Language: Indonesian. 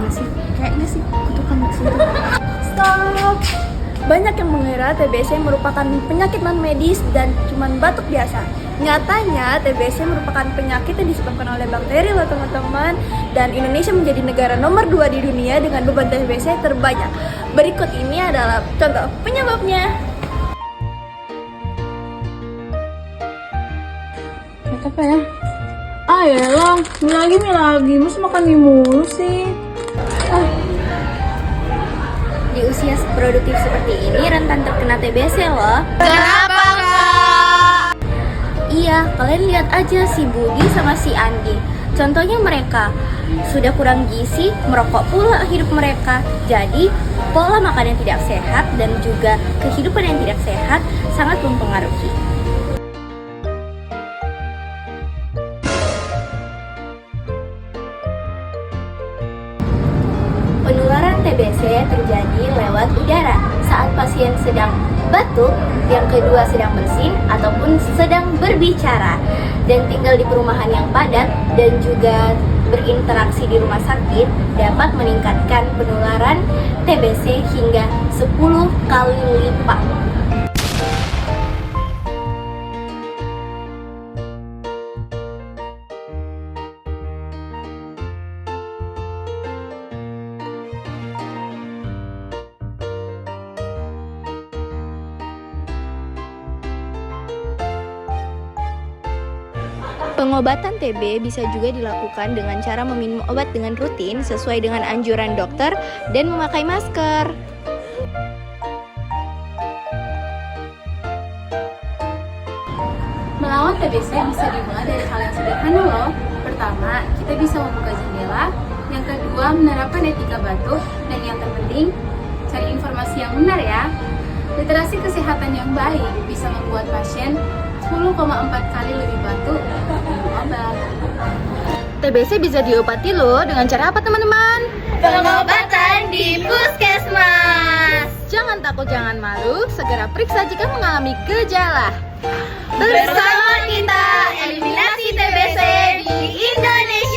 nggak sih? Kayaknya sih kutukan situ. Stop. Banyak yang mengira TBC merupakan penyakit non medis dan cuman batuk biasa. Nyatanya TBC merupakan penyakit yang disebabkan oleh bakteri loh teman-teman. Dan Indonesia menjadi negara nomor 2 di dunia dengan beban TBC terbanyak. Berikut ini adalah contoh penyebabnya. Apa ya? Ayolah, mie lagi, masa makan mie mulu sih? Di usia produktif seperti ini rentan terkena TBC loh. Kenapa kak? Iya, kalian lihat aja si Budi sama si Andi. Contohnya mereka sudah kurang gizi, merokok pula hidup mereka. Jadi pola makan yang tidak sehat dan juga kehidupan yang tidak sehat sangat mempengaruhi. Penularan TBC terjadi lewat udara saat pasien sedang batuk, yang kedua sedang bersin ataupun sedang berbicara dan tinggal di perumahan yang padat dan juga berinteraksi di rumah sakit dapat meningkatkan penularan TBC hingga 10 kali lipat. Pengobatan TB bisa juga dilakukan dengan cara meminum obat dengan rutin sesuai dengan anjuran dokter dan memakai masker. Melawan TBC bisa dimulai dari hal yang sederhana loh. Pertama, kita bisa membuka jendela. Yang kedua, menerapkan etika batuk. Dan yang terpenting, cari informasi yang benar ya. Literasi kesehatan yang baik bisa membuat pasien 10,4 kali lebih batuk minum obat. TBC bisa diobati loh dengan cara apa teman-teman? Pengobatan di puskesmas. Jangan takut, jangan malu, segera periksa jika mengalami gejala. Bersama kita eliminasi TBC di Indonesia.